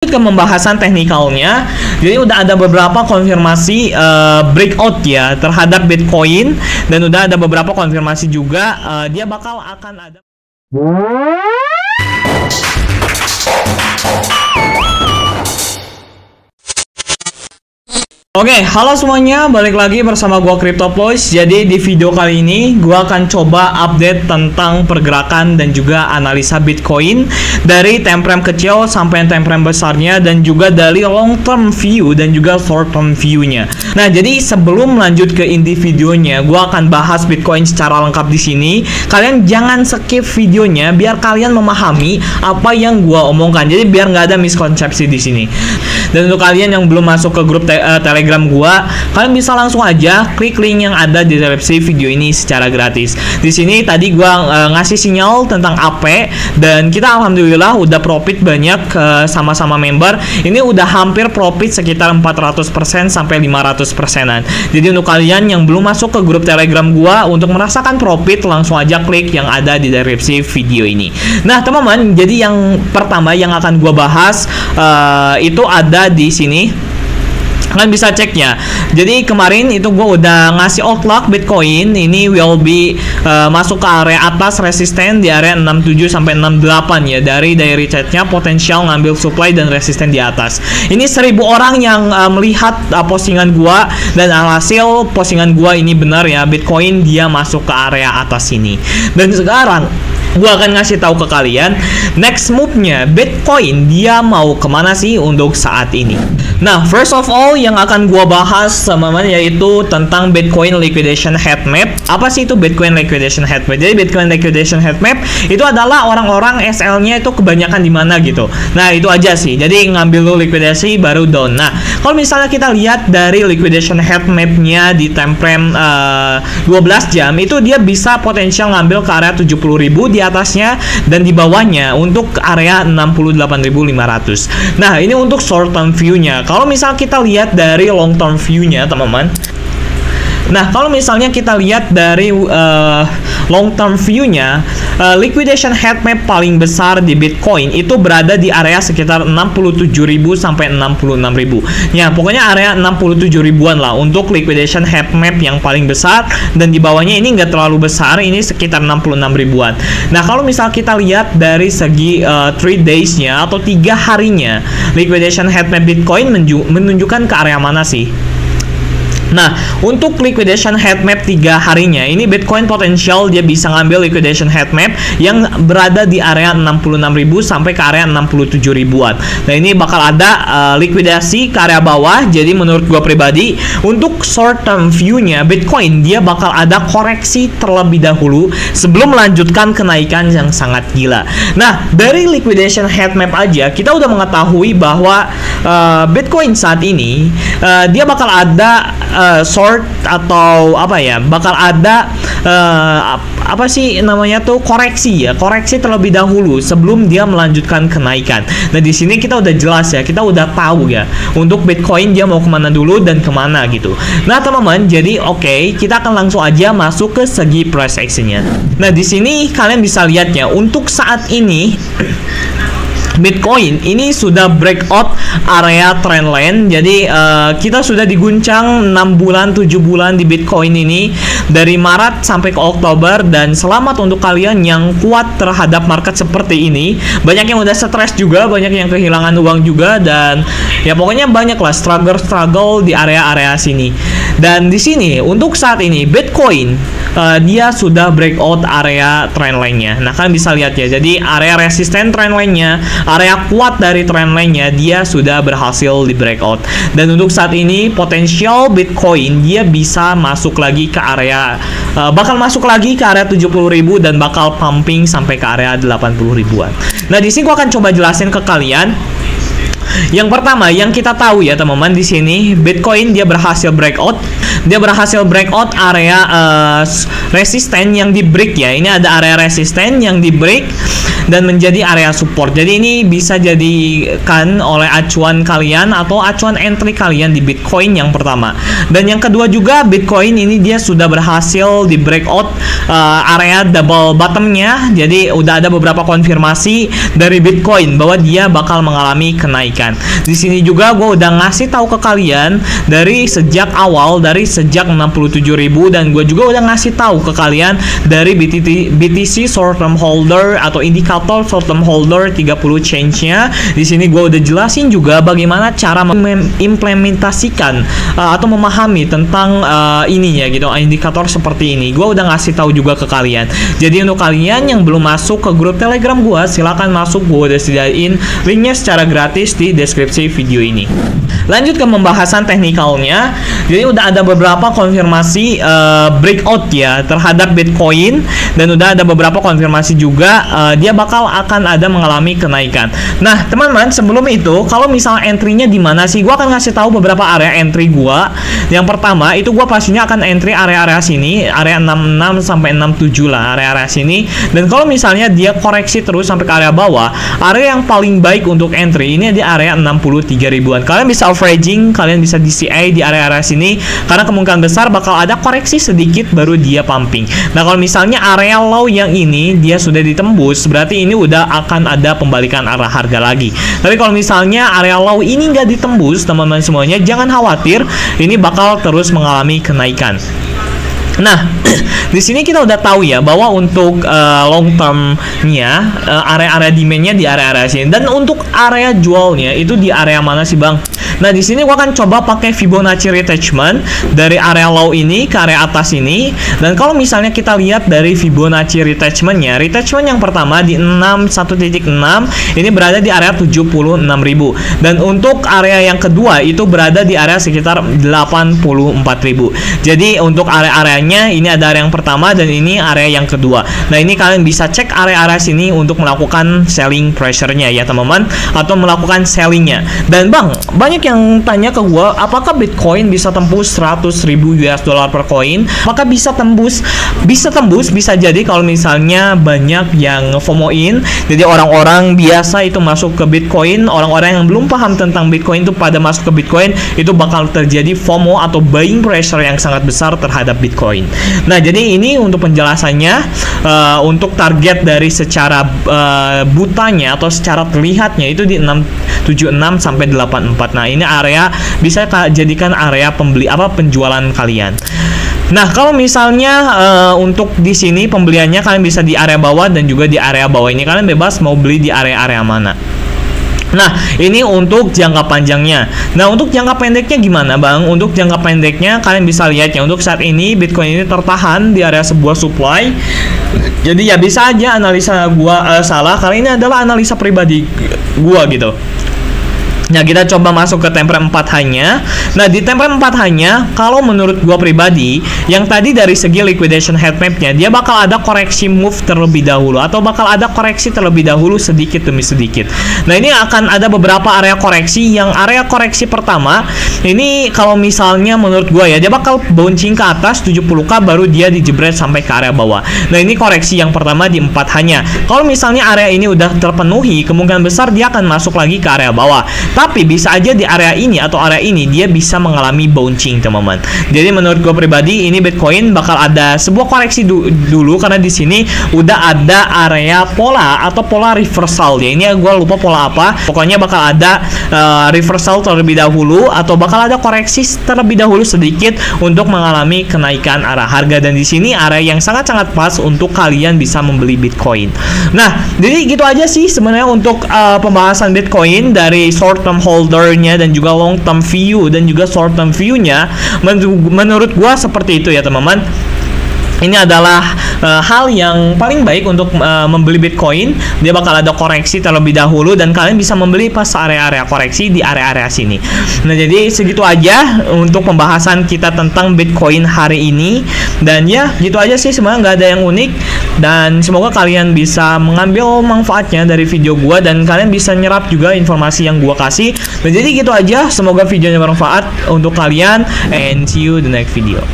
Ke pembahasan teknikalnya, jadi udah ada beberapa konfirmasi breakout ya terhadap Bitcoin, dan udah ada beberapa konfirmasi juga dia bakal akan ada. Oke, halo semuanya, balik lagi bersama gua CryptoPloys. Jadi di video kali ini gua akan coba update tentang pergerakan dan juga analisa Bitcoin dari time frame kecil sampai time frame besarnya, dan juga dari long term view dan juga short term view-nya. Nah, jadi sebelum lanjut ke inti videonya, gua akan bahas Bitcoin secara lengkap di sini. Kalian jangan skip videonya biar kalian memahami apa yang gua omongkan. Jadi biar nggak ada miskonsepsi di sini. Dan untuk kalian yang belum masuk ke grup Telegram gua, kalian bisa langsung aja klik link yang ada di deskripsi video ini secara gratis. Di sini tadi gua ngasih sinyal tentang AP, dan kita alhamdulillah udah profit banyak sama-sama member. Ini udah hampir profit sekitar 400% sampai 500%-an. Jadi untuk kalian yang belum masuk ke grup Telegram gua untuk merasakan profit, langsung aja klik yang ada di deskripsi video ini. Nah, teman-teman, jadi yang pertama yang akan gua bahas itu ada di sini. Kalian bisa ceknya. Jadi kemarin itu gue udah ngasih outlook Bitcoin ini will be masuk ke area atas resisten di area 67 sampai 68 ya, dari daily chart-nya potensial ngambil supply dan resisten di atas. Ini 1000 orang yang melihat postingan gua, dan alhasil postingan gua ini benar ya, Bitcoin dia masuk ke area atas ini. Dan sekarang gua akan ngasih tahu ke kalian next move-nya Bitcoin dia mau kemana sih untuk saat ini. Nah, first of all yang akan gua bahas teman-teman yaitu tentang Bitcoin liquidation heat map. Apa sih itu Bitcoin liquidation heat map? Jadi Bitcoin liquidation heat map itu adalah orang-orang SL-nya itu kebanyakan di mana gitu. Nah, itu aja sih. Jadi ngambil dulu likuidasi baru down. Nah, kalau misalnya kita lihat dari liquidation heat map-nya di time frame 12 jam itu dia bisa potensial ngambil ke area 70.000 di atasnya, dan di bawahnya untuk area 68.500. Nah, ini untuk short term view-nya. Kalau misal kita lihat dari long term view-nya, teman-teman. Nah, kalau misalnya kita lihat dari long term view-nya, liquidation heat map paling besar di Bitcoin itu berada di area sekitar 67.000 sampai 66.000. Ya, pokoknya area 67 ribuan lah untuk liquidation heat map yang paling besar, dan di bawahnya ini nggak terlalu besar, ini sekitar 66 ribuan. Nah, kalau misal kita lihat dari segi 3 days-nya atau 3 harinya, liquidation heat map Bitcoin menunjukkan ke area mana sih? Nah, untuk liquidation heat map 3 harinya, ini Bitcoin potensial dia bisa ngambil liquidation heat map yang berada di area 66.000 sampai ke area 67 ribuan. Nah, ini bakal ada likuidasi ke area bawah. Jadi menurut gua pribadi, untuk short term view-nya Bitcoin dia bakal ada koreksi terlebih dahulu sebelum melanjutkan kenaikan yang sangat gila. Nah, dari liquidation heat map aja kita udah mengetahui bahwa Bitcoin saat ini dia bakal ada short atau apa ya, bakal ada apa sih namanya tuh, koreksi ya, koreksi terlebih dahulu sebelum dia melanjutkan kenaikan. Nah, di sini kita udah jelas ya, kita udah tahu ya untuk Bitcoin dia mau kemana dulu dan kemana gitu. Nah, teman-teman, jadi oke, kita akan langsung aja masuk ke segi price action-nya. Nah, di sini kalian bisa lihatnya untuk saat ini Bitcoin ini sudah breakout area trendline. Jadi kita sudah diguncang 6 bulan 7 bulan di Bitcoin ini dari Maret sampai ke Oktober, dan selamat untuk kalian yang kuat terhadap market seperti ini. Banyak yang udah stres juga, banyak yang kehilangan uang juga, dan ya pokoknya banyak lah struggle di area-area sini. Dan di sini untuk saat ini Bitcoin dia sudah breakout area trendline-nya. Nah, kalian bisa lihat ya. Jadi area resisten trendline-nya, area kuat dari trendline-nya dia sudah berhasil di breakout. Dan untuk saat ini potensial Bitcoin dia bisa masuk lagi ke area bakal masuk lagi ke area 70.000 dan bakal pumping sampai ke area 80 ribuan. Nah, di sini gua akan coba jelasin ke kalian. Yang pertama yang kita tahu ya teman-teman, di sini Bitcoin dia berhasil breakout. Dia berhasil breakout area resisten yang di break ya. Ini ada area resisten yang di break dan menjadi area support. Jadi ini bisa jadikan oleh acuan kalian atau acuan entry kalian di Bitcoin yang pertama. Dan yang kedua juga Bitcoin ini dia sudah berhasil di breakout area double bottomnya. Jadi udah ada beberapa konfirmasi dari Bitcoin bahwa dia bakal mengalami kenaikan. kenaikan. Di sini juga gue udah ngasih tahu ke kalian dari sejak awal, dari sejak 67.000, dan gue juga udah ngasih tahu ke kalian dari BTC short term holder atau indikator short term holder 30 change-nya. Di sini gue udah jelasin juga bagaimana cara mengimplementasikan atau memahami tentang ininya gitu, indikator seperti ini. Gue udah ngasih tahu juga ke kalian. Jadi untuk kalian yang belum masuk ke grup Telegram gue, silahkan masuk. Gue udah sediain linknya secara gratis di deskripsi video ini. Lanjut ke pembahasan teknikalnya. Jadi udah ada beberapa konfirmasi breakout ya terhadap Bitcoin, dan udah ada beberapa konfirmasi juga dia bakal akan ada mengalami kenaikan. Nah teman-teman, sebelum itu kalau misal entry-nya di mana sih, gua akan ngasih tahu beberapa area entry gua. Yang pertama itu gua pastinya akan entry area-area sini, area 66 sampai 67 lah, area-area sini. Dan kalau misalnya dia koreksi terus sampai ke area bawah, area yang paling baik untuk entry ini di area 63 ribuan. Kalian bisa averaging, kalian bisa DCA di area-area sini, karena kemungkinan besar bakal ada koreksi sedikit baru dia pumping. Nah kalau misalnya area low yang ini dia sudah ditembus, berarti ini udah akan ada pembalikan arah harga lagi. Tapi kalau misalnya area low ini nggak ditembus, teman-teman semuanya jangan khawatir, ini bakal terus mengalami kenaikan. Nah, di sini kita udah tahu ya bahwa untuk long term-nya area-area demand-nya di area-area sini, dan untuk area jualnya itu di area mana sih, Bang? Nah, di sini gua akan coba pakai Fibonacci retracement dari area low ini ke area atas ini. Dan kalau misalnya kita lihat dari Fibonacci retracement-nya, retracement yang pertama di 61.6 ini berada di area 76.000. Dan untuk area yang kedua itu berada di area sekitar 84.000. Jadi untuk area-areanya ini ada area yang pertama dan ini area yang kedua. Nah, ini kalian bisa cek area-area sini untuk melakukan selling pressure-nya ya, teman-teman, atau melakukan selling-nya. Dan Bang, banyak yang tanya ke gua, apakah Bitcoin bisa tembus 100.000 US dollar per koin? Apakah bisa tembus? Bisa tembus, bisa jadi kalau misalnya banyak yang FOMO-in. Jadi orang-orang biasa itu masuk ke Bitcoin, orang-orang yang belum paham tentang Bitcoin itu pada masuk ke Bitcoin, itu bakal terjadi FOMO atau buying pressure yang sangat besar terhadap Bitcoin. Nah, jadi ini untuk penjelasannya, untuk target dari secara butanya atau secara terlihatnya itu di 676 sampai 84. Nah, ini area bisa jadikan area penjualan kalian. Nah, kalau misalnya untuk di sini pembeliannya kalian bisa di area bawah dan juga di area bawah ini kalian bebas mau beli di area-area mana. Nah, ini untuk jangka panjangnya. Nah, untuk jangka pendeknya gimana, Bang? Untuk jangka pendeknya kalian bisa lihat ya, untuk saat ini Bitcoin ini tertahan di area sebuah supply. Jadi ya bisa aja analisa gua salah, karena ini adalah analisa pribadi gua gitu. Nah, kita coba masuk ke time frame 4 hanya. Nah, di time frame 4 hanya, kalau menurut gua pribadi, yang tadi dari segi liquidation head map-nya, dia bakal ada koreksi move terlebih dahulu, atau bakal ada koreksi terlebih dahulu sedikit demi sedikit. Nah, ini akan ada beberapa area koreksi. Yang area koreksi pertama, ini kalau misalnya menurut gua ya, dia bakal bouncing ke atas 70k baru dia dijebret sampai ke area bawah. Nah, ini koreksi yang pertama di 4 hanya. Kalau misalnya area ini udah terpenuhi, kemungkinan besar dia akan masuk lagi ke area bawah. Tapi bisa aja di area ini atau area ini dia bisa mengalami bouncing, teman-teman. Jadi menurut gue pribadi ini Bitcoin bakal ada sebuah koreksi dulu, karena di sini udah ada area pola atau pola reversal ya. Ini gue lupa pola apa. Pokoknya bakal ada reversal terlebih dahulu atau bakal ada koreksi terlebih dahulu sedikit untuk mengalami kenaikan arah harga, dan di sini area yang sangat-sangat pas untuk kalian bisa membeli Bitcoin. Nah, jadi gitu aja sih sebenarnya untuk pembahasan Bitcoin dari short term holdernya dan juga long term view dan juga short term view-nya. Menurut gua seperti itu ya, teman-teman. Ini adalah hal yang paling baik untuk membeli Bitcoin. Dia bakal ada koreksi terlebih dahulu dan kalian bisa membeli pas area-area koreksi di area-area sini. Nah, jadi segitu aja untuk pembahasan kita tentang Bitcoin hari ini. Dan ya, gitu aja sih, sebenarnya nggak ada yang unik. Dan semoga kalian bisa mengambil manfaatnya dari video gua dan kalian bisa nyerap juga informasi yang gua kasih. Dan jadi gitu aja, semoga videonya bermanfaat untuk kalian, and see you the next video.